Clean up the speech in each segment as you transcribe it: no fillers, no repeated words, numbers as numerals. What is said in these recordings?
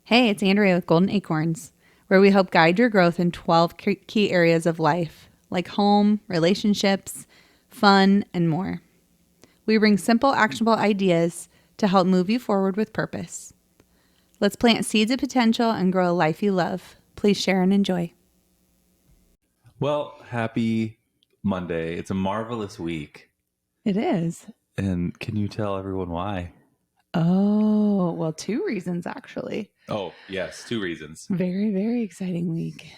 Hey, it's Andrea with Golden Acorns, where we help guide your growth in 12 key areas of life, like home, relationships, fun, and more. We bring simple, actionable ideas to help move you forward with purpose. Let's plant seeds of potential and grow a life you love. Please share and enjoy. Well, happy Monday. It's a marvelous week. It is. And can you tell everyone why? Oh, well, two reasons actually. Oh, yes, two reasons. Very, very exciting week.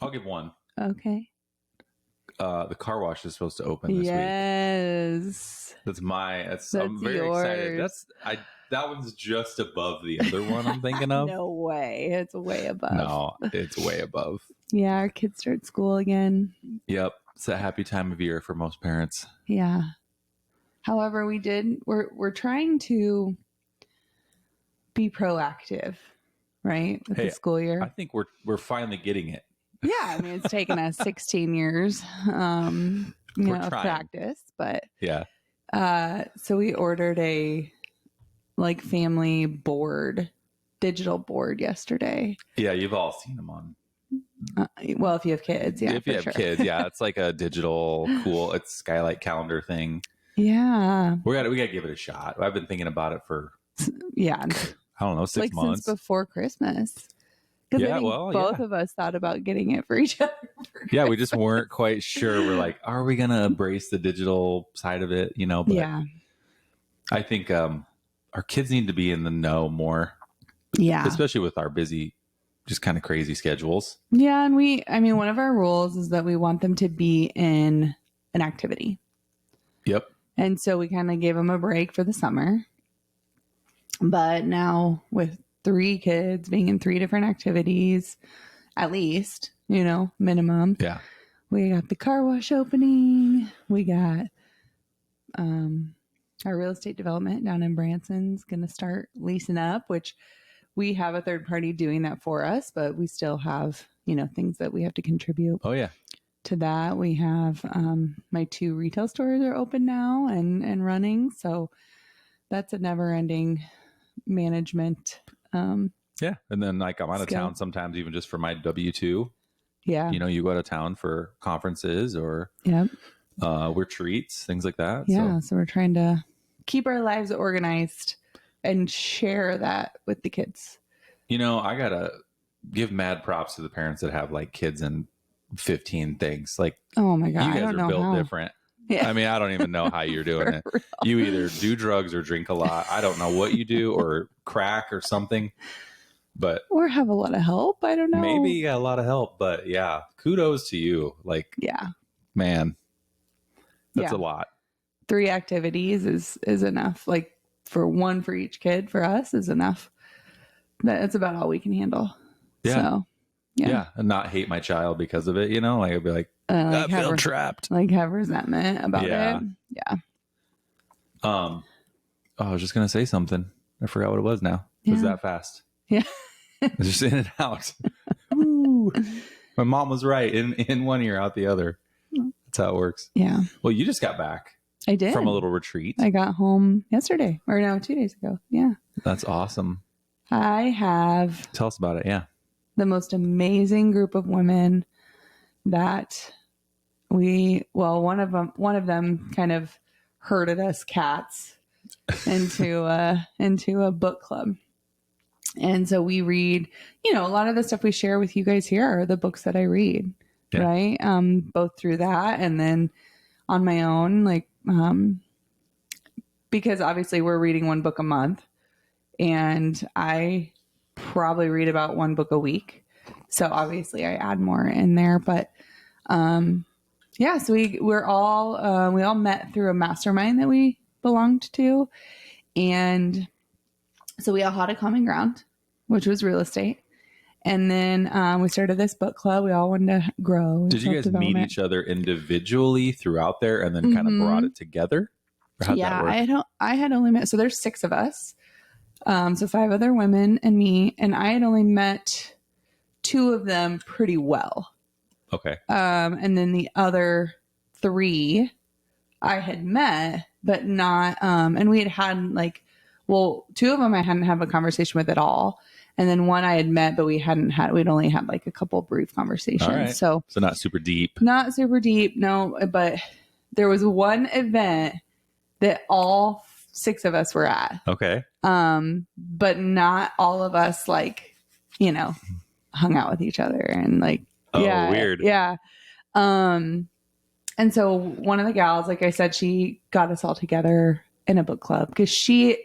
I'll give one. Okay. The car wash is supposed to open this week. Yes. I'm very excited. That one's just above the other one I'm thinking of. No way. It's way above. No, it's way above. Yeah, our kids start school again. Yep. It's a happy time of year for most parents. Yeah. However, we're trying to be proactive, right? With the school year. I think we're finally getting it. Yeah, I mean it's taken us 16 years of practice, but yeah. So we ordered a family board, digital board yesterday. Yeah, you've all seen them on. Well, if you have kids, yeah. If you have kids, yeah, it's like a digital cool. It's skylight calendar thing. Yeah, we gotta give it a shot. I've been thinking about it for I don't know 6 months since before Christmas. Yeah, both of us thought about getting it for each other. Yeah, we just weren't quite sure. We're like, are we gonna embrace the digital side of it? But yeah, I think our kids need to be in the know more. Yeah, especially with our busy, just kind of crazy schedules. Yeah, and one of our rules is that we want them to be in an activity. Yep. And so we kind of gave them a break for the summer. But now with 3 kids being in 3 different activities, at least, minimum. Yeah. We got the car wash opening. We got our real estate development down in Branson's going to start leasing up, which we have a third party doing that for us, but we still have, things that we have to contribute. Oh, yeah. To that, we have my 2 retail stores are open now and running. So that's a never ending management. Yeah. And then I'm out of town sometimes, even just for my W-2. Yeah. You go out of town for conferences or retreats, things like that. Yeah. So we're trying to keep our lives organized and share that with the kids. I got to give mad props to the parents that have kids and 15 things. Oh my God, you guys are built different. Yeah. I mean, I don't even know how you're doing it. Real. You either do drugs or drink a lot. I don't know what you do, or crack or something, or have a lot of help. I don't know. Maybe you got a lot of help, but yeah, kudos to you. Man, that's a lot. 3 activities is enough. For one for each kid for us is enough. That's about all we can handle. Yeah. So, yeah. And not hate my child because of it. I'd be I feel trapped. Have resentment about it. Yeah. I was just going to say something. I forgot what it was now. It was that fast. Yeah. It's just in and out. Woo. My mom was right. In one ear, out the other. That's how it works. Yeah. Well, you just got back. I did. From a little retreat. I got home yesterday. Or no, 2 days ago. Yeah. That's awesome. I have... Tell us about it. Yeah. The most amazing group of women that one of them kind of herded us cats into a book club. And so we read, a lot of the stuff we share with you guys here are the books that I read, right? Both through that and then on my own, because obviously we're reading 1 book a month and I probably read about 1 book a week. So obviously I add more in there, but, so we all met through a mastermind that we belonged to. And so we all had a common ground, which was real estate. And then we started this book club. We all wanted to grow. Did you guys meet each other individually throughout there and then kind of brought it together? Or how'd that work? I had only met, so there's 6 of us. So 5 other women and me, and I had only met 2 of them pretty well. Okay. And then the other 3 I had met, but not, and we had well, two of them I hadn't had a conversation with at all. And then one I had met, but we'd only had like a couple brief conversations. All right. So not super deep. Not super deep. No, but there was one event that all 6 of us were at. Okay. But not all of us like, hung out with each other and like, weird. Yeah. And so one of the gals, like I said, she got us all together in a book club because she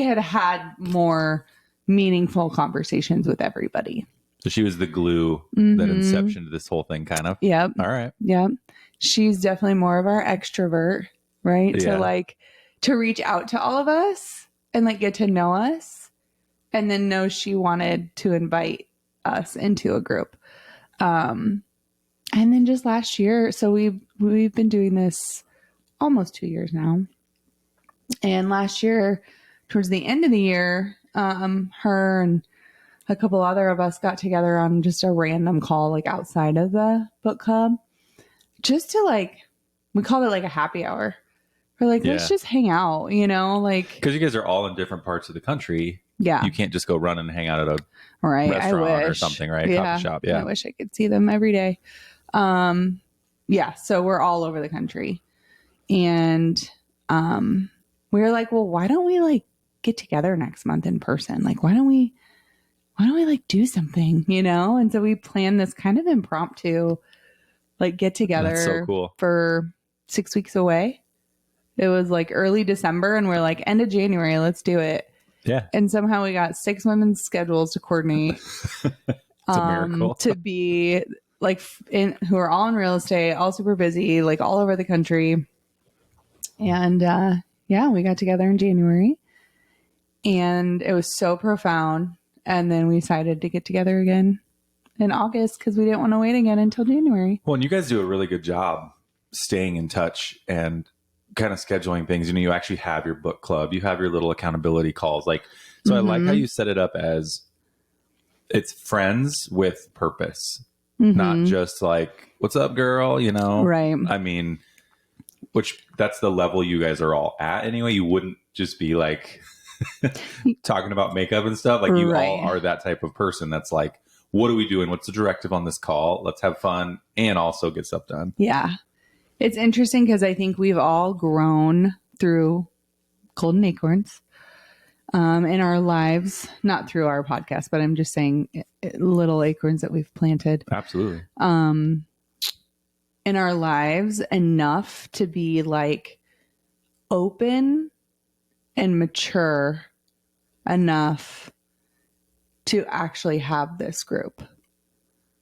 had more meaningful conversations with everybody. So she was the glue that inception to this whole thing, kind of. Yep. All right. Yep. She's definitely more of our extrovert, right? Yeah. To reach out to all of us and like get to know us, and then know she wanted to invite us into a group. And then just last year, so we've been doing this almost 2 years now. And last year, towards the end of the year, her and a couple other of us got together on just a random call, like outside of the book club, just to we called it like a happy hour. We're like, let's just hang out, because you guys are all in different parts of the country. Yeah. You can't just go run and hang out at a restaurant or something, right? Yeah. Coffee shop. Yeah. I wish I could see them every day. So we're all over the country. And we were like, well, why don't we like get together next month in person? Like, why don't we like do something, And so we planned this kind of impromptu like get together. That's so cool. For 6 weeks away. It was like early December and we're like end of January, let's do it. Yeah. And somehow we got 6 women's schedules to coordinate. It's a miracle. To be like who are all in real estate, all super busy, like all over the country. And we got together in January and it was so profound. And then we decided to get together again in August because we didn't want to wait again until January. Well, and you guys do a really good job staying in touch and kind of scheduling things. You actually have your book club, you have your little accountability calls. I like how you set it up as it's friends with purpose, not just like, what's up, girl? Right. I mean, which that's the level you guys are all at anyway. You wouldn't just be like talking about makeup and stuff. Like you all are that type of person. That's like, what are we doing? What's the directive on this call? Let's have fun and also get stuff done. Yeah. It's interesting because I think we've all grown through Golden Acorns in our lives, not through our podcast, but I'm just saying little acorns that we've planted. Absolutely. In our lives enough to be like open and mature enough to actually have this group.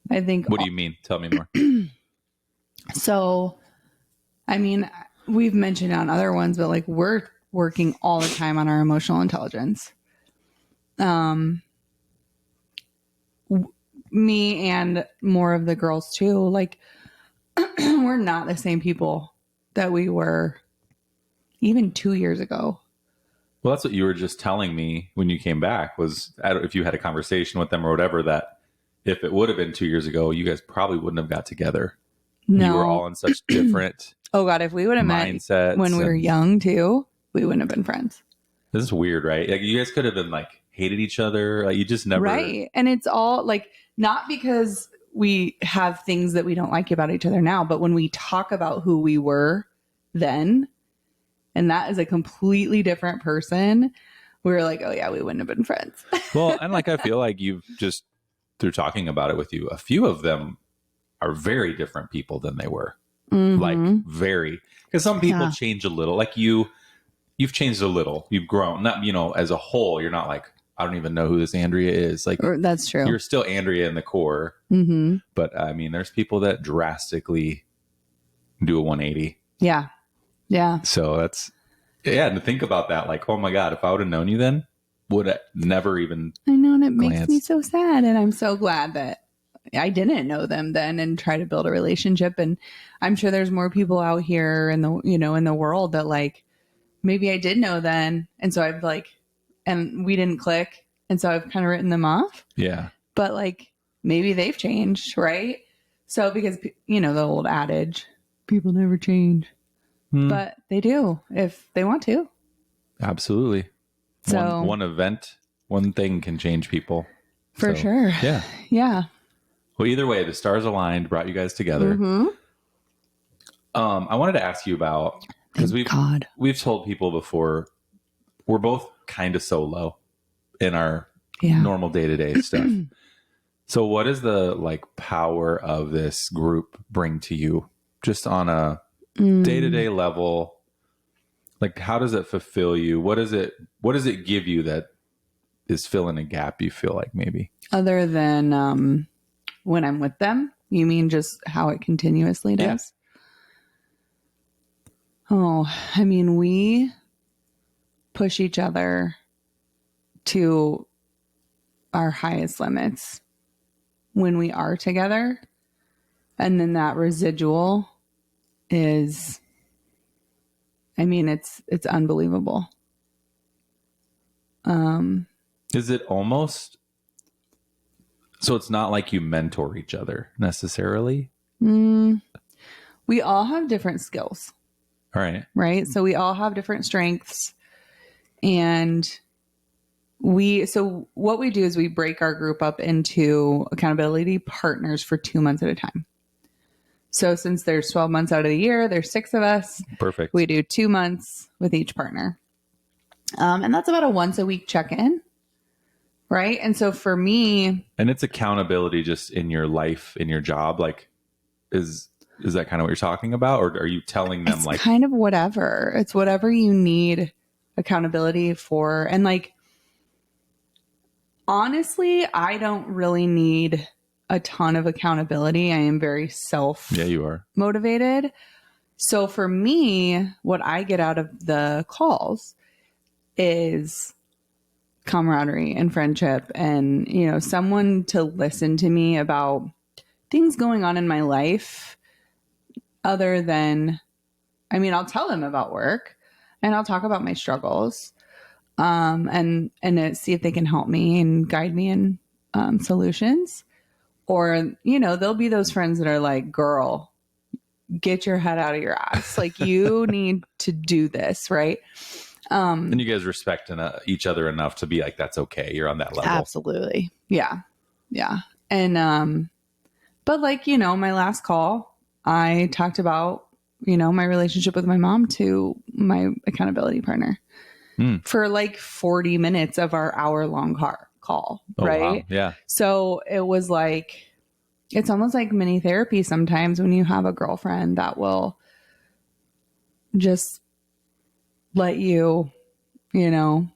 I think. What do you mean? Tell me more. So, I mean, we've mentioned on other ones, but like we're working all the time on our emotional intelligence. Me and more of the girls too, like we're not the same people that we were even 2 years ago. Well, that's what you were just telling me when you came back was if you had a conversation with them or whatever, that if it would have been 2 years ago, you guys probably wouldn't have got together. No. You were all in such different oh God, if we would have met when we were young too, we wouldn't have been friends. This is weird, right? Like you guys could have been like hated each other. Like you just never. Right. And it's all like, not because we have things that we don't like about each other now, but when we talk about who we were then, and that is a completely different person, we were like, oh yeah, we wouldn't have been friends. Well, and like, I feel like you've just, through talking about it with you, a few of them are very different people than they were. Like very, because some people change a little. Like you've changed a little. You've grown. Not, as a whole, you're not like, I don't even know who this Andrea is. Like that's true. You're still Andrea in the core. But I mean, there's people that drastically do a 180. Yeah. Yeah. So that's, and to think about that, like, oh my God, if I would have known you then, would have never even. I know. And it makes me so sad. And I'm so glad that I didn't know them then and try to build a relationship. And I'm sure there's more people out here in the, in the world that like, maybe I did know then. And so I've like, and we didn't click. And so I've kind of written them off. Yeah. But like, maybe they've changed. Right. So because, the old adage, people never change, but they do if they want to. Absolutely. So one event, one thing can change people. for sure. Yeah. Yeah. Well, either way, the stars aligned, brought you guys together. Mm-hmm. I wanted to ask you about, because we've told people before, we're both kind of solo in our normal day-to-day stuff. So what does the like power of this group bring to you just on a day-to-day level? Like, how does it fulfill you? What does it give you that is filling a gap, you feel like, maybe? Other than when I'm with them? You mean just how it continuously does? Yeah. Oh, I mean, we push each other to our highest limits when we are together. And then that residual is, I mean, it's unbelievable. Is it almost, so it's not like you mentor each other necessarily? We all have different skills. All right. Right? So we all have different strengths. And so what we do is we break our group up into accountability partners for 2 months at a time. So since there's 12 months out of the year, there's 6 of us. Perfect. We do 2 months with each partner. And that's about a once a week check-in. Right. And so for me, and it's accountability just in your life, in your job, like is that kind of what you're talking about? Or are you telling them it's kind of whatever, it's whatever you need accountability for. And like, honestly, I don't really need a ton of accountability. I am very you are motivated. So for me, what I get out of the calls is camaraderie and friendship and, you know, someone to listen to me about things going on in my life other than, I mean, I'll tell them about work and I'll talk about my struggles, and see if they can help me and guide me in solutions. Or, you know, there'll be those friends that are like, girl, get your head out of your ass. Like, you need to do this, right? And you guys respect each other enough to be like, that's okay. You're on that level. Absolutely. Yeah. Yeah. And, but like, you know, my last call, I talked about, you know, my relationship with my mom to my accountability partner for like 40 minutes of our hour-long call. Oh, right. Wow. Yeah. So it was like, it's almost like mini therapy sometimes when you have a girlfriend that will just let you, you know,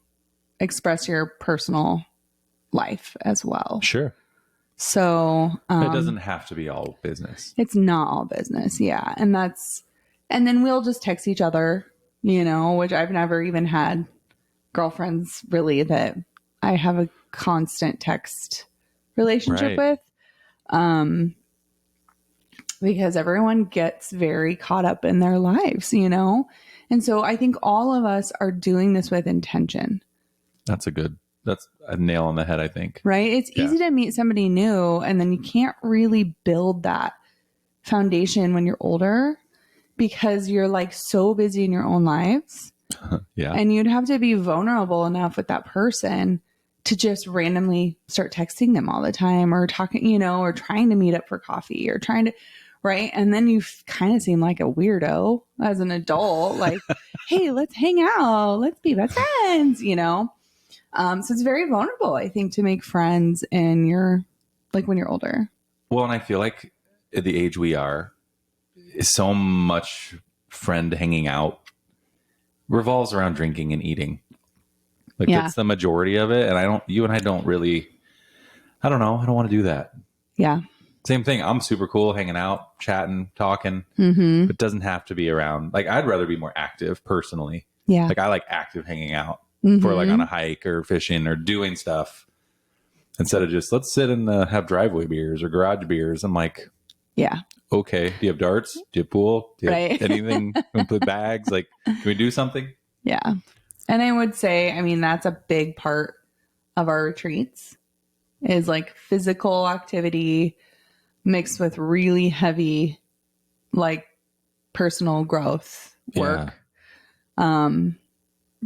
express your personal life as well. Sure. So it doesn't have to be all business. It's not all business. Yeah. And then we'll just text each other, you know, which I've never even had girlfriends really that I have a constant text relationship with. Because everyone gets very caught up in their lives, you know? And so I think all of us are doing this with intention. That's a nail on the head, I think. Right? It's easy to meet somebody new and then you can't really build that foundation when you're older because you're like so busy in your own lives. Yeah. And you'd have to be vulnerable enough with that person to just randomly start texting them all the time or talking, you know, or trying to meet up for coffee or trying to, right? And then you kind of seem like a weirdo as an adult, like, hey, let's hang out. Let's be best friends, you know? So it's very vulnerable, I think, to make friends in when you're older. Well, and I feel like at the age we are, so much friend hanging out revolves around drinking and eating. Like that's the majority of it. And you and I don't really, I don't know. I don't want to do that. Yeah. Same thing. I'm super cool hanging out, chatting, talking. Mm-hmm. But it doesn't have to be around. Like I'd rather be more active personally. Yeah. Like I like active hanging out mm-hmm. for like on a hike or fishing or doing stuff instead of just let's sit and have driveway beers or garage beers. I'm like, yeah. Okay. Do you have darts? Do you have pool? Do you have anything? Can we put bags? Like, can we do something? Yeah. And I would say, I mean, that's a big part of our retreats is like physical activity mixed with really heavy, like personal growth work.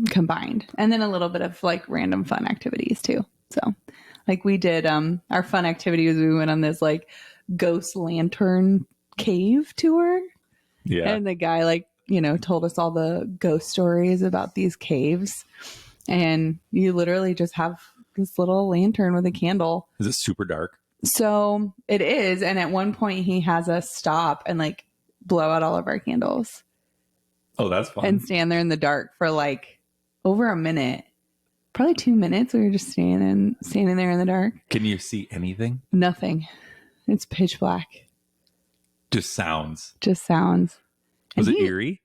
combined. And then a little bit of like random fun activities too. So like we did, our fun activity was we went on this like ghost lantern cave tour. Yeah. And the guy like, told us all the ghost stories about these caves. And you literally just have this little lantern with a candle. Is it super dark? So it is. And at one point he has us stop and like blow out all of our candles. Oh, that's fun. And stand there in the dark for like over a minute. Probably 2 minutes. We were just standing there in the dark. Can you see anything? Nothing. It's pitch black. Just sounds. And Was it eerie?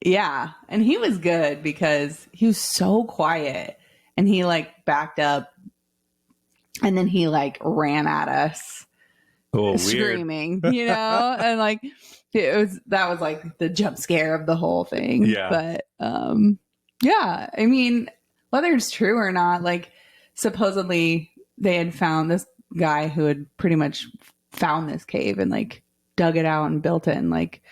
Yeah. And he was good because he was so quiet and he like backed up and then he like ran at us screaming, and like that was like the jump scare of the whole thing. Yeah. But yeah, I mean, whether it's true or not, like supposedly they had found this guy who had pretty much found this cave and like dug it out and built it and like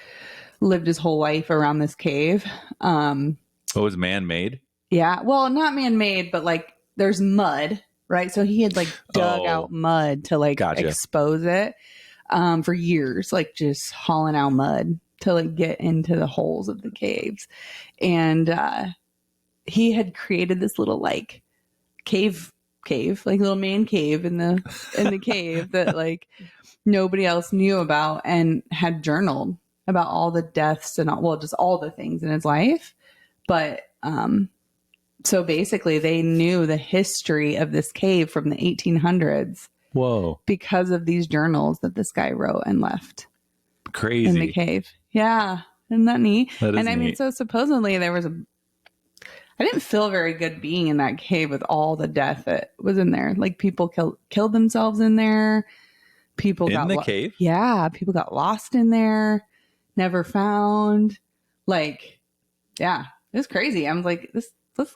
lived his whole life around this cave. It was man-made? Yeah. Well, not man-made, but like there's mud, right? So he had like dug out mud to like expose it for years, like just hauling out mud to like get into the holes of the caves. And he had created this little like cave, like little man cave in the cave that like nobody else knew about and had journaled about all the deaths and just all the things in his life. But so basically they knew the history of this cave from the 1800s. Whoa. Because of these journals that this guy wrote and left. Crazy. In the cave. Yeah. Isn't that neat? That is and I mean, so supposedly I didn't feel very good being in that cave with all the death that was in there. Like people killed themselves in there. People got in the cave? Yeah. People got lost in there. Never found. Like, yeah, it was crazy. I was like,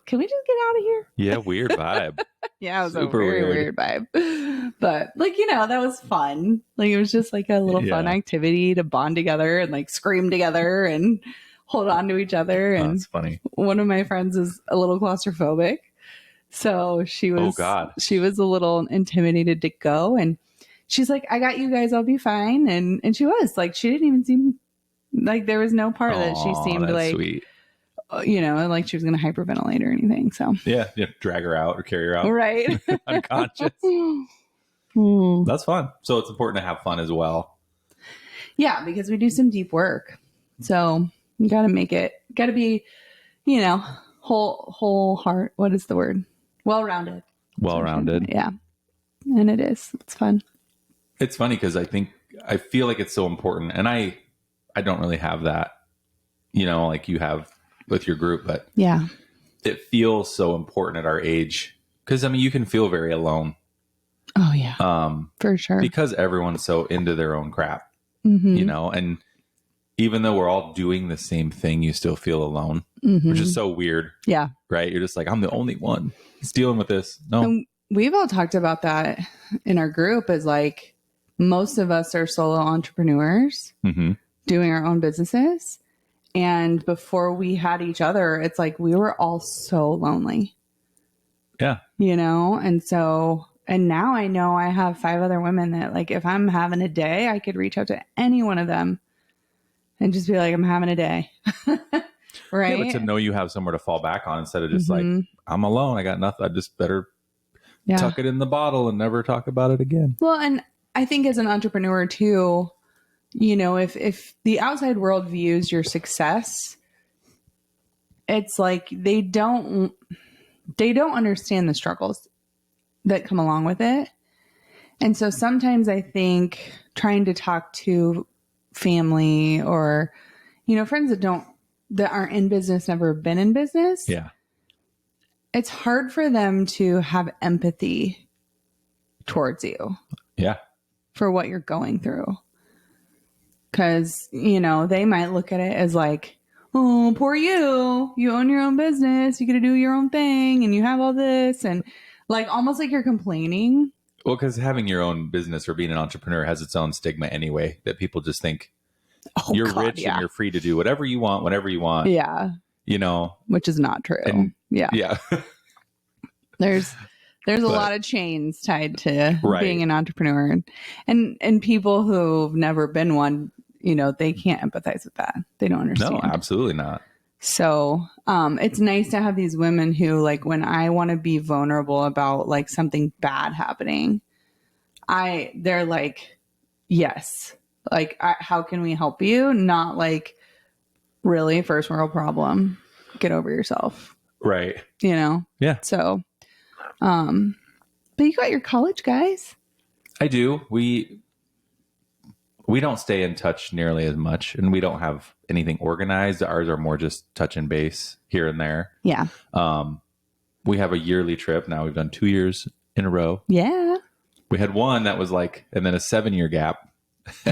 can we just get out of here? Yeah, weird vibe. Yeah, it was Super a very weird vibe. But like, that was fun. Like it was just like a little fun activity to bond together and like scream together and hold on to each other. And that's funny. One of my friends is a little claustrophobic. So she was she was a little intimidated to go, and she's like, I got you guys, I'll be fine. And she was like, she didn't even seem like there was no part that she seemed like sweet. Like she was going to hyperventilate or anything. So yeah, drag her out or carry her out. Right. Unconscious. That's fun. So it's important to have fun as well. Yeah, because we do some deep work. So you got to make it, got to be, whole heart. What is the word? Well-rounded. Well-rounded. Yeah. And it is. It's fun. It's funny because I feel like it's so important. And I don't really have that, like you have with your group, but yeah, it feels so important at our age. Cause I mean, you can feel very alone. Oh yeah. For sure. Because everyone's so into their own crap, mm-hmm. And even though we're all doing the same thing, you still feel alone, mm-hmm. which is so weird. Yeah. Right. You're just like, I'm the only one who's dealing with this. No. And we've all talked about that in our group is like, most of us are solo entrepreneurs mm-hmm. doing our own businesses. And before we had each other, it's like we were all so lonely. Yeah. And so, and now I know I have 5 other women that like, if I'm having a day, I could reach out to any one of them and just be like, I'm having a day. Right. Yeah, but to know you have somewhere to fall back on instead of just mm-hmm. like, I'm alone. I got nothing. I just better tuck it in the bottle and never talk about it again. Well, and I think as an entrepreneur too, if the outside world views your success, it's like they don't understand the struggles that come along with it. And so sometimes I think trying to talk to family or, friends that aren't in business, never been in business. Yeah. It's hard for them to have empathy towards you. Yeah. For what you're going through. Because, they might look at it as like, oh, poor you. You own your own business. You get to do your own thing. And you have all this. And like, almost like you're complaining. Well, because having your own business or being an entrepreneur has its own stigma anyway, that people just think you're rich and you're free to do whatever you want, whenever you want. Yeah. which is not true. And, yeah. Yeah. There's a lot of chains tied to Right. being an entrepreneur, and people who've never been one, they can't empathize with that. They don't understand. No, absolutely not. So, it's nice to have these women who, like, when I want to be vulnerable about like something bad happening, they're like, yes, like, how can we help you? Not like, really, first world problem, get over yourself. Right. Yeah. So, but you got your college guys. I do. We don't stay in touch nearly as much, and we don't have anything organized. Ours are more just touch and base here and there. Yeah. We have a yearly trip. Now we've done 2 years in a row. Yeah. We had one that was like, and then a 7-year gap.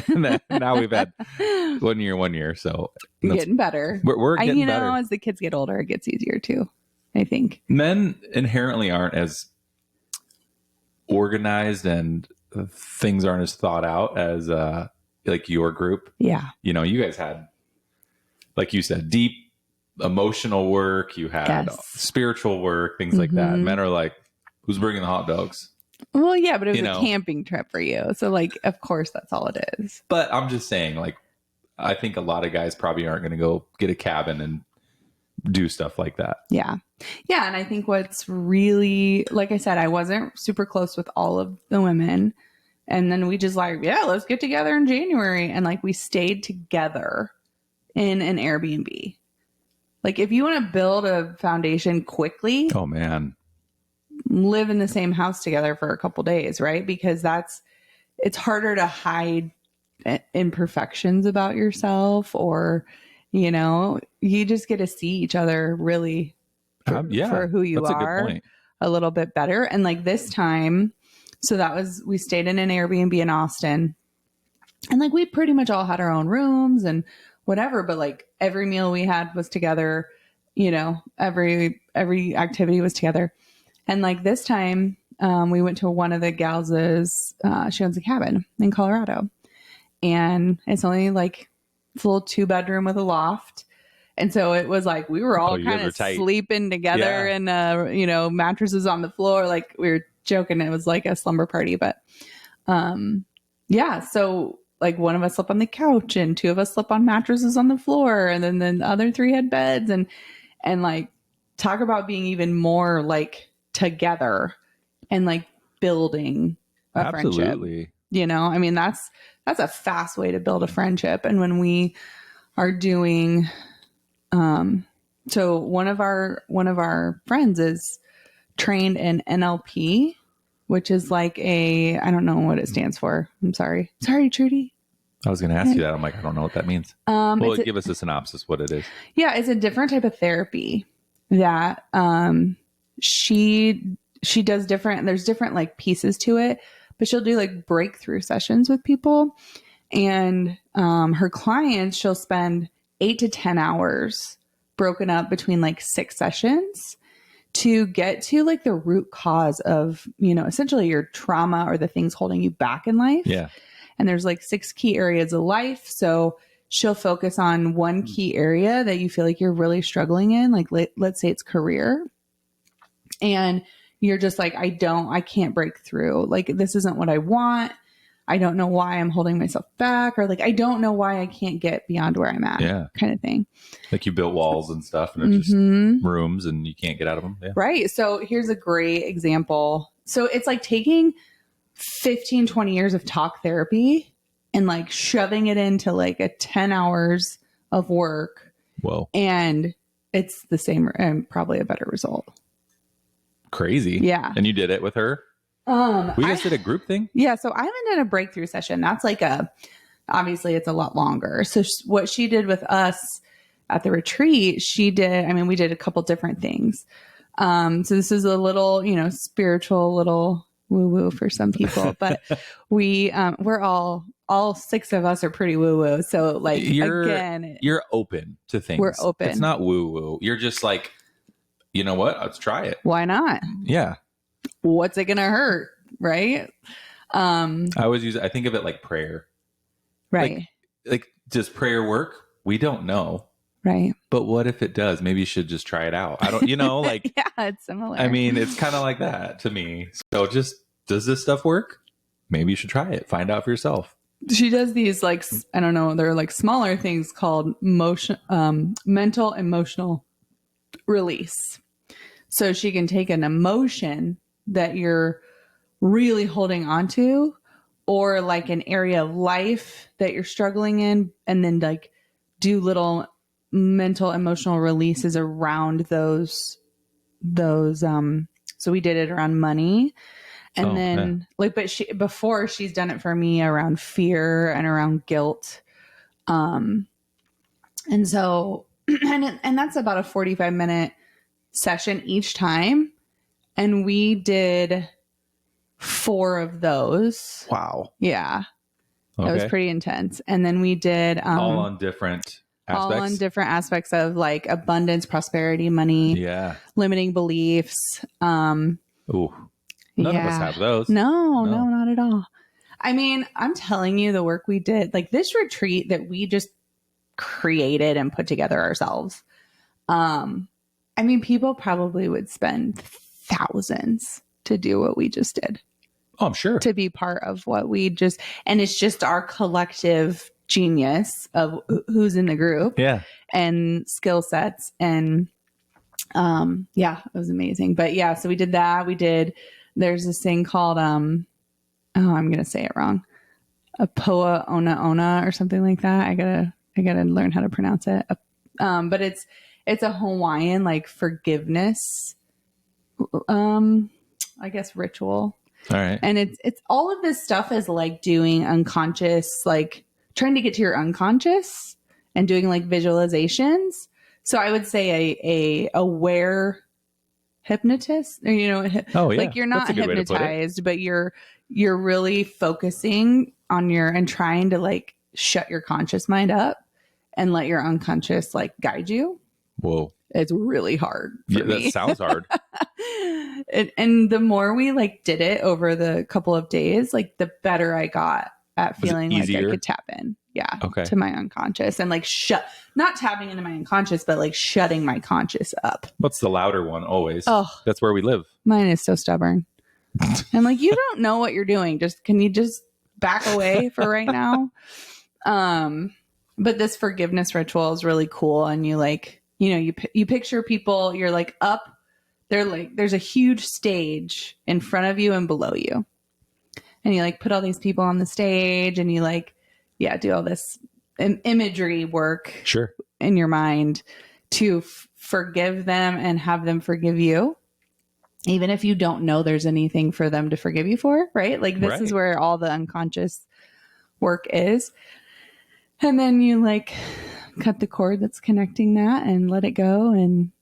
And then now we've had 1 year. So you're getting better. We're getting better. As the kids get older, it gets easier too, I think. Men inherently aren't as organized, and things aren't as thought out as like your group. Yeah. You guys had, like you said, deep emotional work. You had spiritual work, things like that. Men are like, who's bringing the hot dogs? Well, yeah, but it was a camping trip for you. So, like, of course, that's all it is. But I'm just saying, like, I think a lot of guys probably aren't going to go get a cabin and do stuff like that. Yeah. Yeah. And I think what's really, like I said, I wasn't super close with all of the women. And then we just like, yeah, let's get together in January. And like, we stayed together in an Airbnb. Like, if you want to build a foundation quickly, oh man, live in the same house together for a couple days, right? Because it's harder to hide imperfections about yourself, or, you just get to see each other really for who you are a little bit better. And like this time, so we stayed in an Airbnb in Austin, and like, we pretty much all had our own rooms and whatever, but like every meal we had was together, every activity was together. And like this time, we went to one of the gals' she owns a cabin in Colorado, and it's only like, it's a little 2-bedroom with a loft. And so it was like, we were all kind of sleeping together, and, mattresses on the floor. Like, we were joking. It was like a slumber party, but, so like, one of us slept on the couch and 2 of us slept on mattresses on the floor. And then the other 3 had beds, and like, talk about being even more like together and like building a friendship. I mean, that's a fast way to build a friendship. And when we are doing, so one of our friends is trained in NLP, which is like I don't know what it stands for. I'm sorry, Trudy. I was going to ask you that. I'm like, I don't know what that means. Well, give us a synopsis what it is. Yeah, it's a different type of therapy that she does different. There's different like pieces to it, but she'll do like breakthrough sessions with people, and her clients, she'll spend 8 to 10 hours broken up between like 6 sessions to get to like the root cause of, essentially your trauma or the things holding you back in life. Yeah. And there's like 6 key areas of life. So she'll focus on one key area that you feel like you're really struggling in. Like, let's say it's career. And you're just like, I can't break through. Like, this isn't what I want. I don't know why I'm holding myself back, or like, I don't know why I can't get beyond where I'm at. Yeah. Kind of thing. Like, you built walls and stuff, and they're just rooms and you can't get out of them. Yeah. Right. So here's a great example. So it's like taking 15, 20 years of talk therapy and like shoving it into like a 10 hours of work. Whoa. And it's the same and probably a better result. Crazy. Yeah. And you did it with her? We just did a group thing? Yeah. So I haven't done a breakthrough session. That's like obviously it's a lot longer. So what she did with us at the retreat, we did a couple different things. So this is a little, spiritual, little woo woo for some people, but we're all 6 of us are pretty woo woo. So like, you're open to things. We're open. It's not woo woo. You're just like, you know what? Let's try it. Why not? Yeah. What's it going to hurt? Right. I think of it like prayer. Right. Like, does prayer work? We don't know. Right. But what if it does? Maybe you should just try it out. I don't, like, Yeah, it's similar. I mean, it's kind of like that to me. So just, does this stuff work? Maybe you should try it. Find out for yourself. She does these like, I don't know, they're like smaller things called mental emotional release. So she can take an emotion that you're really holding on to, or like an area of life that you're struggling in, and then like do little mental emotional releases around those. So we did it around money. And then like, but before she's done it for me around fear and around guilt. And so, and that's about a 45-minute session each time. And we did 4 of those. Wow. Yeah. Okay. That was pretty intense. And then we did, all on different aspects. All on different aspects of like abundance, prosperity, money, limiting beliefs. Ooh. None of us have those. No, not at all. I mean, I'm telling you, the work we did, like this retreat that we just created and put together ourselves. I mean, people probably would spend thousands to do what we just did. Oh, I'm sure. To be part of what we just, and it's just our collective genius of who's in the group. Yeah. And skill sets. And it was amazing. But yeah, so we did that. There's this thing called, I'm going to say it wrong. A Poa Ona Ona or something like that. I gotta learn how to pronounce it. But it's a Hawaiian like forgiveness, I guess ritual. All right. And it's all of this stuff is like doing unconscious, like trying to get to your unconscious and doing like visualizations. So I would say a aware hypnotist, or, like you're not hypnotized, but you're really focusing on and trying to like shut your conscious mind up and let your unconscious like guide you. Whoa. It's really hard for me. That sounds hard. And the more we like did it over the couple of days, like the better I got at feeling like I could tap in. Yeah. Okay. To my unconscious and like not tapping into my unconscious, but like shutting my conscious up. What's the louder one always? Oh, that's where we live. Mine is so stubborn. I'm like, you don't know what you're doing. Can you just back away for right now? But this forgiveness ritual is really cool. And you like, you picture people, you're like up, they're like, there's a huge stage in front of you and below you. And you like put all these people on the stage and you like, do all this imagery work in your mind to forgive them and have them forgive you. Even if you don't know there's anything for them to forgive you for, right? Like this is where all the unconscious work is. And then you like cut the cord that's connecting that and let it go. And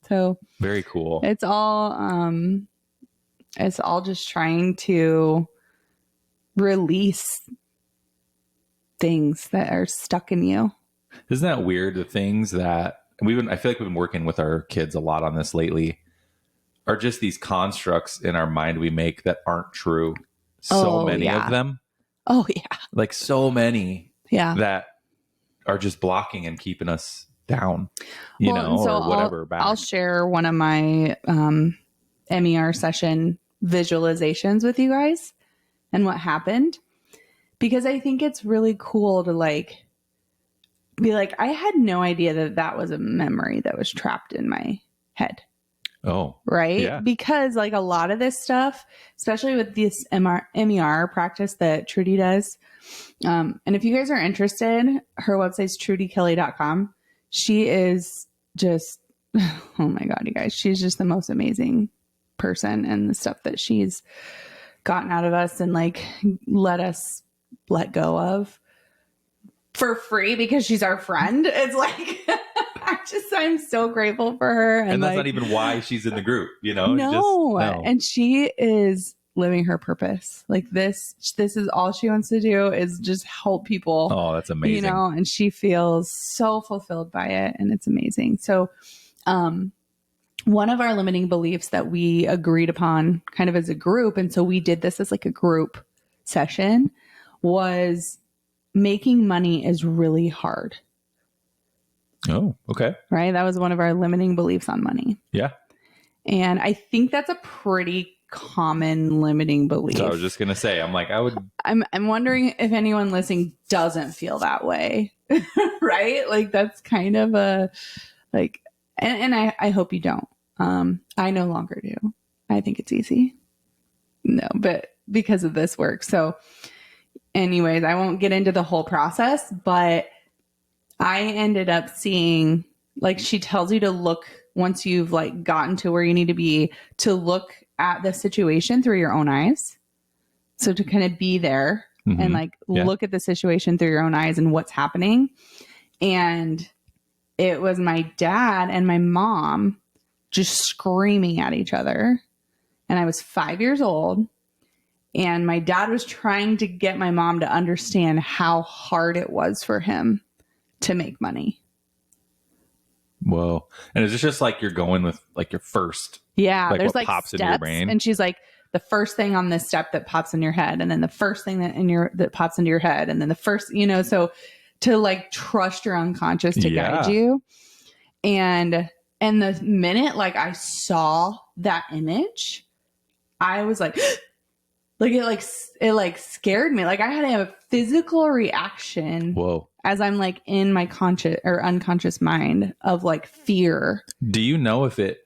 so very cool. It's all just trying to release things that are stuck in you. Isn't that weird? The things that I feel like we've been working with our kids a lot on this lately are just these constructs in our mind we make that aren't true. So many of them. Oh yeah. Like so many. Yeah. That are just blocking and keeping us down, or whatever. I'll share one of my MER session visualizations with you guys and what happened. Because I think it's really cool to like be like, I had no idea that was a memory that was trapped in my head. Oh, right. Yeah. Because like a lot of this stuff, especially with this MER practice that Trudy does. And if you guys are interested, her website's trudykelly.com. She is just, oh my God, you guys, she's just the most amazing person, and the stuff that she's gotten out of us and like let us let go of for free because she's our friend. It's like, I'm so grateful for her. And that's like, not even why she's in the group, No. And she is living her purpose. Like this is all she wants to do is just help people. Oh, that's amazing. And she feels so fulfilled by it, and it's amazing. So, one of our limiting beliefs that we agreed upon kind of as a group, and so we did this as like a group session, was making money is really hard. Oh, okay. right? That was one of our limiting beliefs on money. Yeah. And I think that's a pretty common limiting belief. So I was just going to say, I'm like, I'm wondering if anyone listening doesn't feel that way, right? Like that's kind of a, like, and I hope you don't. I no longer do. I think it's easy. No, but because of this work. So anyways, I won't get into the whole process, but I ended up seeing, like, she tells you to look once you've like gotten to where you need to be, to look at the situation through your own eyes. So to kind of be there and like look at the situation through your own eyes and what's happening. And it was my dad and my mom just screaming at each other. And I was 5 years old. And my dad was trying to get my mom to understand how hard it was for him to make money. Whoa. And is this just like you're going with like your first? Yeah. Like there's what like pops steps, into your brain? and she's like, the first thing on this step that pops in your head, and then the first thing that pops into your head, and then the first, so to like trust your unconscious to guide you. And the minute like I saw that image, I was like, it scared me. Like I had to have a physical reaction. Whoa. As I'm like in my conscious or unconscious mind of like fear. Do you know if that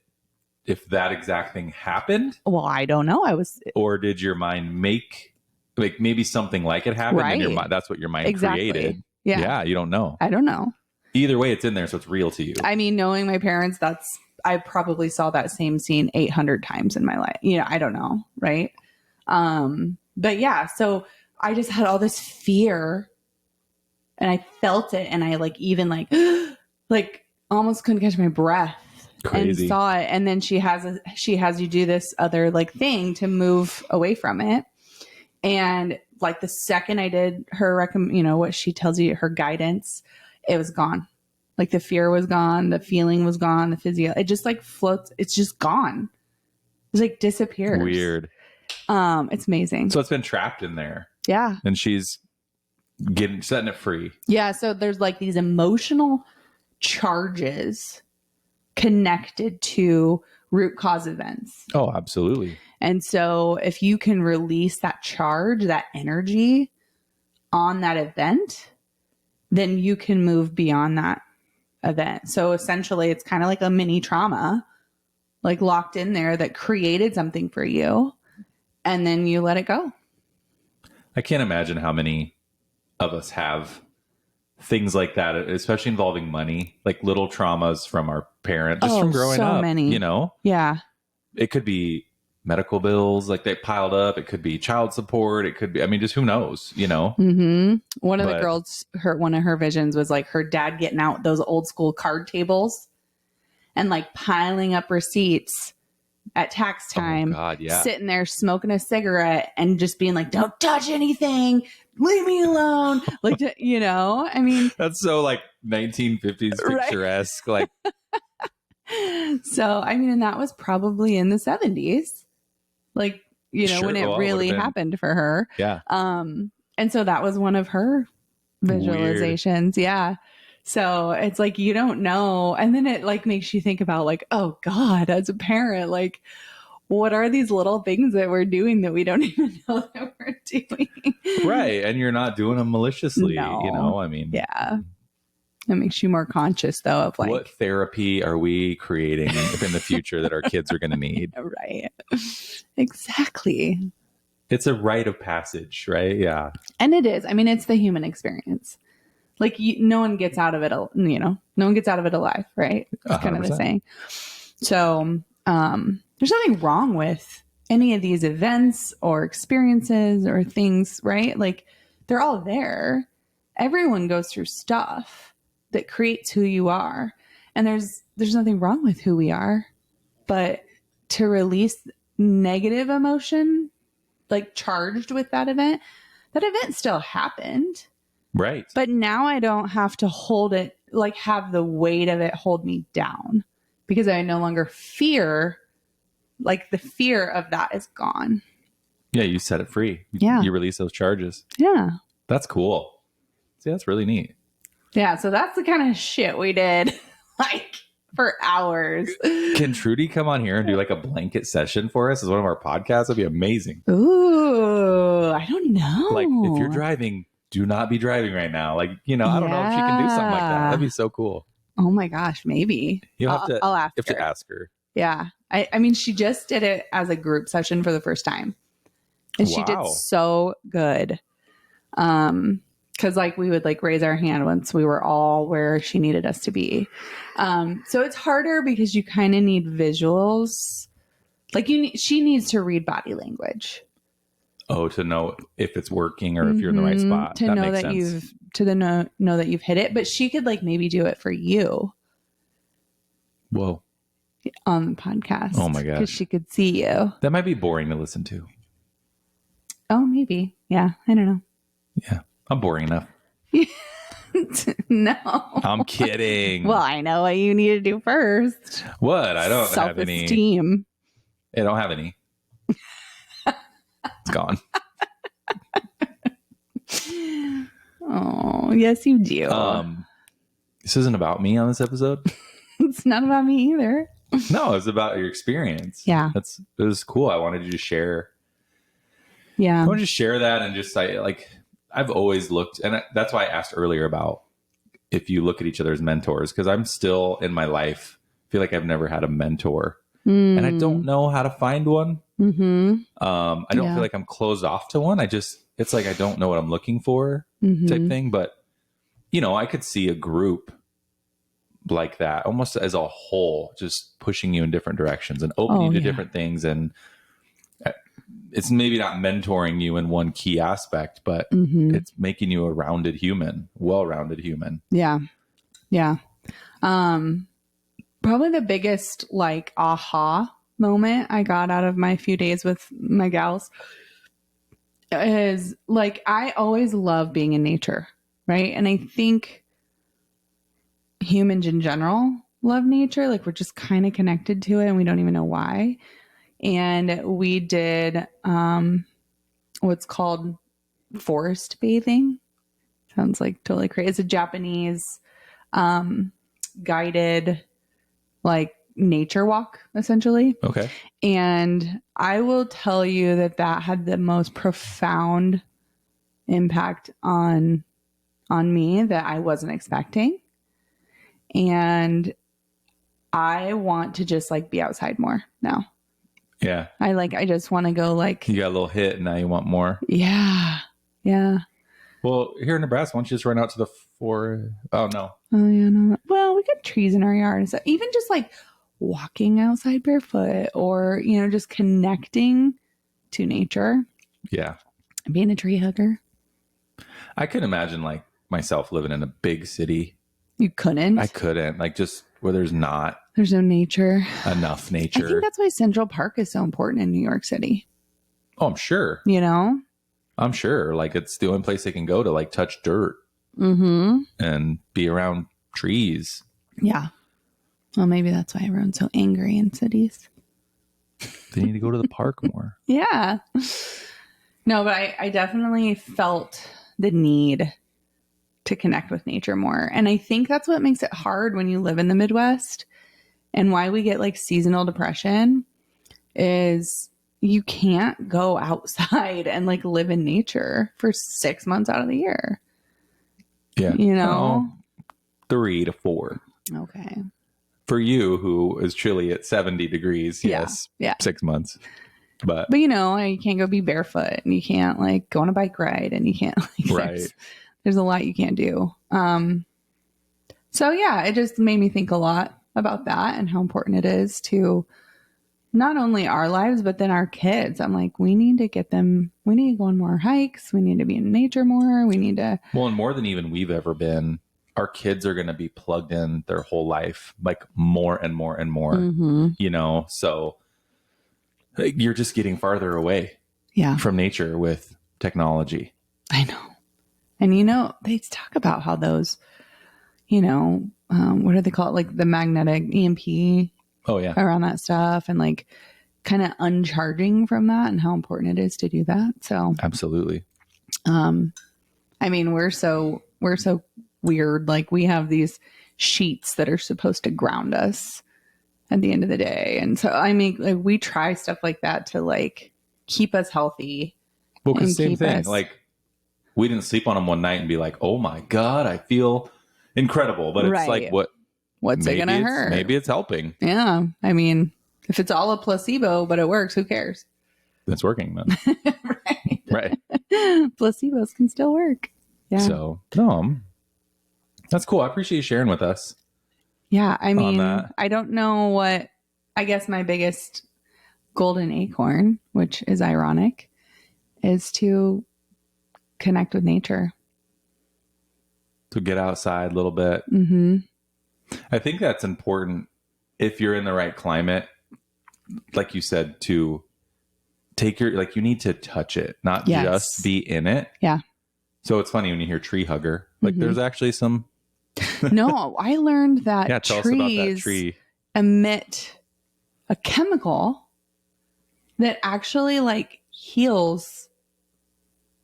exact thing happened? Well, I don't know. Or did your mind make like maybe something like it happened, right. and that's what your mind created? Yeah. You don't know. I don't know. Either way, it's in there, so it's real to you. I mean, knowing my parents, I probably saw that same scene 800 times in my life. I don't know, right? But yeah, so I just had all this fear, and I felt it, and I like even like like almost couldn't catch my breath. Crazy. And saw it. And then she has you do this other like thing to move away from it. And like the second I did her what she tells you, her guidance, it was gone. Like the fear was gone, the feeling was gone, the physio, it just like floats. It's just gone. It's like disappears. Weird. It's amazing. So it's been trapped in there. Yeah. And she's setting it free. Yeah. So there's like these emotional charges connected to root cause events. Oh, absolutely. And so if you can release that charge, that energy on that event, then you can move beyond that event. So essentially it's kind of like a mini trauma, like locked in there that created something for you, and then you let it go. I can't imagine how many of us have things like that, especially involving money, like little traumas from our parents, just from growing up. Many. Yeah. It could be medical bills, like they piled up. It could be child support. It could be, just who knows, Mm-hmm. One of the girls, one of her visions was like her dad getting out those old school card tables and like piling up receipts at tax time, sitting there smoking a cigarette and just being like, don't touch anything, leave me alone. Like, that's so like 1950s picturesque. Right? Like, so, and that was probably in the 70s, like, when it really happened for her. Yeah. And so that was one of her visualizations. Weird. Yeah. So it's like, you don't know. And then it like makes you think about like, oh God, as a parent, like, what are these little things that we're doing that we don't even know that we're doing? Right. And you're not doing them maliciously, No. Yeah. It makes you more conscious though of like, what therapy are we creating in the future that our kids are going to need? Right. Exactly. It's a rite of passage, right? Yeah. And it is. It's the human experience. Like no one gets out of it, no one gets out of it alive, right? That's kind of the saying. So, there's nothing wrong with any of these events or experiences or things, right? Like they're all there. Everyone goes through stuff that creates who you are. And there's nothing wrong with who we are, but to release negative emotion, like charged with that event still happened. Right. But now I don't have to hold it, like have the weight of it hold me down, because I no longer fear, like the fear of that is gone. Yeah. You set it free. Yeah. You release those charges. Yeah. That's cool. See, that's really neat. Yeah, so that's the kind of shit we did like for hours. Can Trudy come on here and do like a blanket session for us as one of our podcasts? That'd be amazing. Ooh, I don't know. Like if you're driving, do not be driving right now. Like, I don't know if she can do something like that. That'd be so cool. Oh my gosh, maybe. I'll ask her. Yeah. I mean, she just did it as a group session for the first time. And she did so good. Because like we would like raise our hand once we were all where she needed us to be. So it's harder because you kind of need visuals. Like she needs to read body language. Oh, to know if it's working or if you're in the right spot. To know that know that you've hit it. But she could like maybe do it for you. Whoa. On the podcast. Oh my gosh. Because she could see you. That might be boring to listen to. Oh, maybe. Yeah. I don't know. Yeah. I'm boring enough. No. I'm kidding. Well, I know what you need to do first. What? I don't have any. Self-esteem. I don't have any. It's gone. Oh, yes, you do. This isn't about me on this episode. It's not about me either. No, it's about your experience. Yeah. It was cool. I wanted you to share. Yeah. I want to just share that and just like, I've always looked, and that's why I asked earlier about if you look at each other as mentors, because I'm still in my life, feel like I've never had a mentor. And I don't know how to find one. Mm-hmm. I don't feel like I'm closed off to one. It's like I don't know what I'm looking for type thing. But, I could see a group like that almost as a whole, just pushing you in different directions and opening you to different things. And it's maybe not mentoring you in one key aspect, but it's making you a well-rounded human. Yeah. Yeah. Probably the biggest like aha moment I got out of my few days with my gals is like, I always love being in nature. Right. And I think humans in general love nature. Like we're just kind of connected to it and we don't even know why. And we did what's called forest bathing. Sounds like totally crazy. It's a Japanese guided like nature walk, essentially. Okay. And I will tell you that had the most profound impact on me that I wasn't expecting. And I want to just like be outside more now. Yeah. I just want to go like. You got a little hit and now you want more. Yeah. Yeah. Well, here in Nebraska, why don't you just run out to the forest? Oh, no. Oh, yeah. No. Well, we got trees in our yard. And stuff. Even just like walking outside barefoot or, just connecting to nature. Yeah. Being a tree hugger. I could imagine like myself living in a big city. You couldn't? I couldn't. Like just where there's no nature. Enough nature. I think that's why Central Park is so important in New York City. Oh, I'm sure. I'm sure. Like it's the only place they can go to like touch dirt and be around trees. Yeah. Well, maybe that's why everyone's so angry in cities. They need to go to the park more. Yeah. No, but I definitely felt the need to connect with nature more. And I think that's what makes it hard when you live in the Midwest and why we get like seasonal depression is you can't go outside and like live in nature for 6 months out of the year. Yeah. 3 to 4. Okay. For you, who is chilly at 70 degrees, yes. Yeah. 6 months. But you can't go be barefoot and you can't like go on a bike ride and you can't like, right. There's a lot you can't do. So yeah, it just made me think a lot about that and how important it is to not only our lives, but then our kids. I'm like, we need to go on more hikes. We need to be in nature more. We need to. Well, and more than even we've ever been, our kids are going to be plugged in their whole life, like more and more and more, so you're just getting farther away from nature with technology. I know. And, they talk about how those, what do they call it? Like the magnetic EMP. Oh, yeah. Around that stuff and like kind of uncharging from that and how important it is to do that. So absolutely. I mean, we're so weird. Like we have these sheets that are supposed to ground us at the end of the day. And so, I mean, like we try stuff like that to like keep us healthy. Well, because and same keep thing. us- Like we didn't sleep on them one night and be like, oh my God, I feel incredible. But it's like, Right. What's it gonna hurt? Maybe it's helping. Yeah. I mean, if it's all a placebo, but it works, who cares? It's working then. Right. Right. Placebos can still work. Yeah. So, no, that's cool. I appreciate you sharing with us. Yeah. I mean, that. I don't know what, I guess my biggest golden acorn, which is ironic, is to connect with nature. To get outside a little bit. Mm-hmm. I think that's important if you're in the right climate, like you said, to take like you need to touch it, not just be in it. Yeah. So it's funny when you hear tree hugger, like there's actually some. No, I learned that Tell us about that trees tree. emit a chemical that actually like heals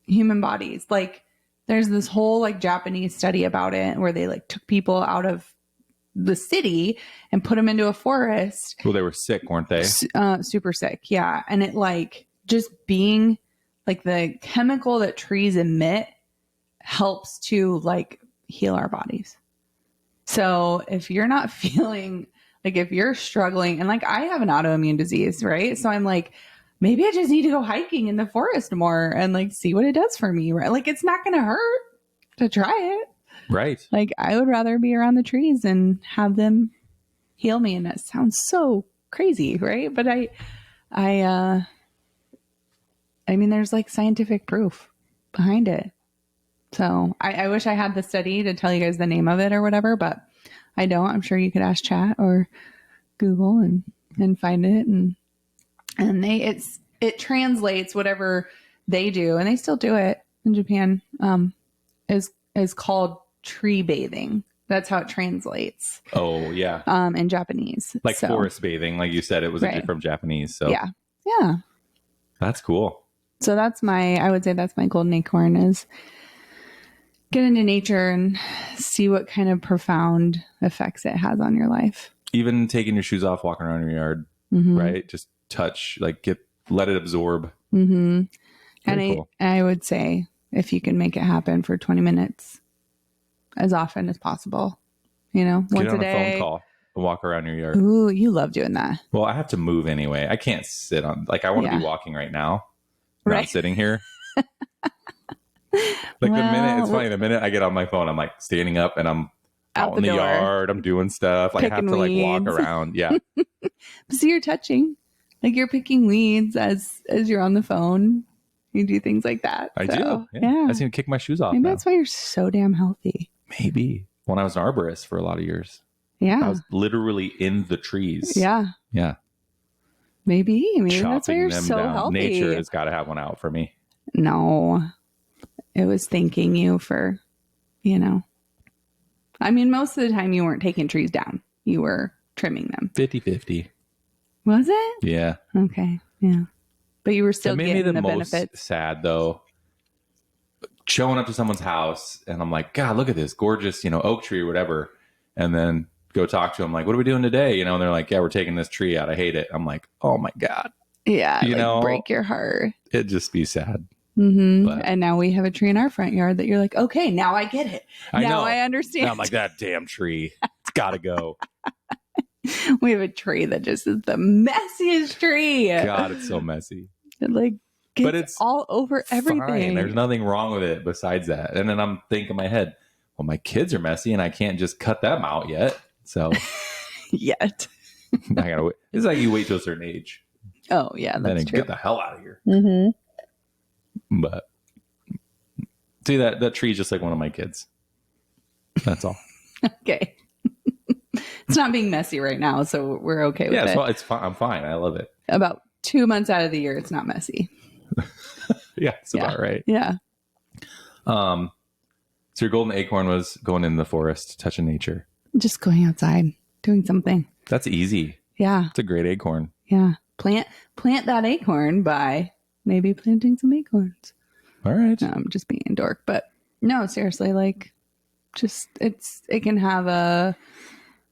human bodies. Like there's this whole like Japanese study about it where they like took people out of the city and put them into a forest. Well, they were sick, weren't they? Super sick. Yeah. And it like just being like the chemical that trees emit helps to like heal our bodies. So if you're not feeling like, if you're struggling, and like I have an autoimmune disease, right? So I'm like, maybe I just need to go hiking in the forest more and like see what it does for me, right? Like it's not going to hurt to try it. Right. Like I would rather be around the trees and have them heal me. And that sounds so crazy, right? But I mean, there's like scientific proof behind it. So I wish I had the study to tell you guys the name of it or whatever, but I don't. I'm sure you could ask chat or Google and find it. And it translates whatever they do, and they still do it in Japan, is called tree bathing. That's how it translates. Oh, yeah. In Japanese. Like forest bathing, like you said, it was from Japanese. So yeah. Yeah. That's cool. So I would say that's my golden acorn is get into nature and see what kind of profound effects it has on your life. Even taking your shoes off, walking around your yard, right? Just touch, like let it absorb. Mm-hmm. And cool. I would say if you can make it happen for 20 minutes as often as possible, once Get on a day. A phone call and walk around your yard. Ooh, you love doing that. Well, I have to move anyway. I can't sit on, like I want to be walking right now, not sitting here. The minute I get on my phone, I'm like standing up and I'm out in the yard. I'm doing stuff. Like I have to like walk around. Yeah. So you're touching, like you're picking weeds as you're on the phone. You do things like that. I do. Yeah. I just need to kick my shoes off. Maybe that's why you're so damn healthy. Maybe. When I was an arborist for a lot of years. Yeah. I was literally in the trees. Yeah. Yeah. Maybe chopping that's why you're so down. healthy. Nature has got to have one out for me. No. It was thanking you for, I mean, most of the time you weren't taking trees down. You were trimming them. 50-50. Was it? Yeah. Okay. Yeah. But you were still getting getting the benefits. Most sad though, showing up to someone's house and I'm like, God, look at this gorgeous, oak tree or whatever. And then go talk to them like, what are we doing today? And they're like, yeah, we're taking this tree out. I hate it. I'm like, oh my God. Yeah. Break your heart. It'd just be sad. Mm-hmm. And now we have a tree in our front yard that you're like, okay, now I get it. I understand. Now I'm like, that damn tree. It's got to go. We have a tree that just is the messiest tree. God, it's so messy. It but it's all over everything. Fine. There's nothing wrong with it besides that. And then I'm thinking in my head, well, my kids are messy and I can't just cut them out yet. So yet. I gotta wait. It's like you wait to a certain age. Oh yeah, that's true. Get the hell out of here. Mm-hmm. But see that tree is just like one of my kids. That's all. Okay. It's not being messy right now, so we're okay with it. Yeah, it's fine. I'm fine. I love it. About 2 months out of the year, it's not messy. Yeah, it's about right. Yeah. So your golden acorn was going in the forest, touching nature. Just going outside, doing something. That's easy. Yeah. It's a great acorn. Yeah. Plant that acorn by maybe planting some acorns. All right. I'm just being a dork, but no, seriously, like just it can have a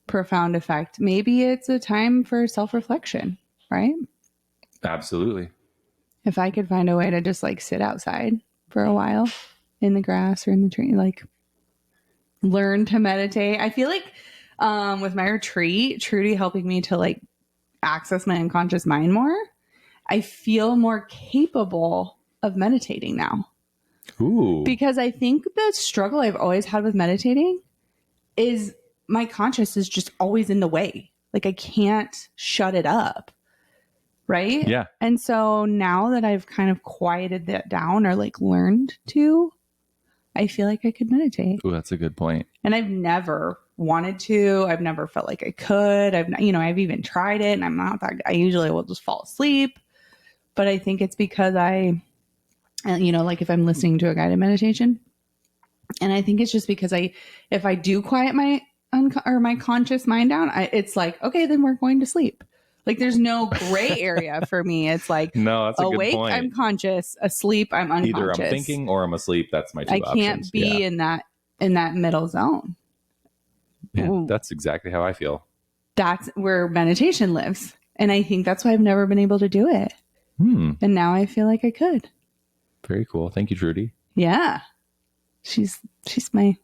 profound effect. Maybe it's a time for self-reflection, right? Absolutely. If I could find a way to just like sit outside for a while in the grass or in the tree, like learn to meditate. I feel like with my retreat, Trudy helping me to like access my unconscious mind more, I feel more capable of meditating now. Ooh. Because I think the struggle I've always had with meditating is my conscious is just always in the way. Like I can't shut it up. Right? Yeah. And so now that I've kind of quieted that down or like learned to, I feel like I could meditate. Ooh, that's a good point. And I've never wanted to. I've never felt like I could. I've even tried it and I'm not that, I usually will just fall asleep. But I think it's because like if I'm listening to a guided meditation, and I think it's just because if I do quiet my conscious mind down, it's like, okay, then we're going to sleep. Like there's no gray area for me. It's like no, that's a awake, good point. I'm conscious. Asleep, I'm unconscious. Either I'm thinking or I'm asleep. That's my two options. I can't be in that middle zone. Yeah, that's exactly how I feel. That's where meditation lives. And I think that's why I've never been able to do it. And now I feel like I could. Very cool. Thank you, Trudy. Yeah. She's my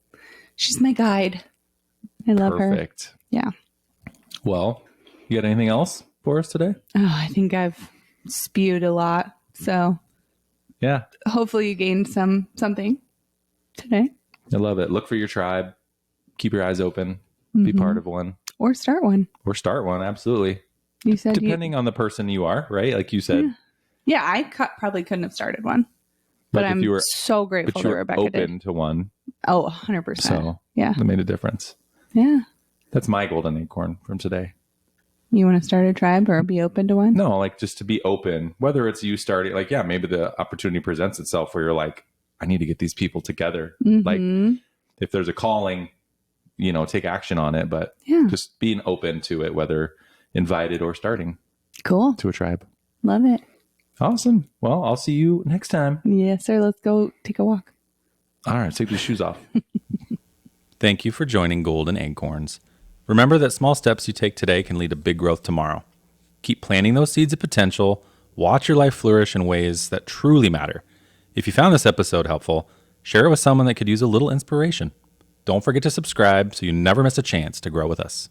guide. I love her. Perfect. Yeah. Well, you got anything else for us today? Oh, I think I've spewed a lot. So yeah, hopefully you gained something today. I love it. Look for your tribe. Keep your eyes open. Be part of one. Or start one. Absolutely. You said depending on the person you are, right? Like you said. Yeah, I probably couldn't have started one. But I'm so grateful that Rebecca open did. to one. Oh, 100%. So yeah, that made a difference. Yeah. That's my golden acorn from today. You want to start a tribe or be open to one? No, like just to be open, whether it's you starting, like, yeah, maybe the opportunity presents itself where you're like, I need to get these people together. Like if there's a calling, take action on it, but just being open to it, whether invited or starting. Cool. To a tribe. Love it. Awesome. Well, I'll see you next time. Yes, sir. Let's go take a walk. All right. Take these shoes off. Thank you for joining Golden Acorns. Remember that small steps you take today can lead to big growth tomorrow. Keep planting those seeds of potential. Watch your life flourish in ways that truly matter. If you found this episode helpful, share it with someone that could use a little inspiration. Don't forget to subscribe so you never miss a chance to grow with us.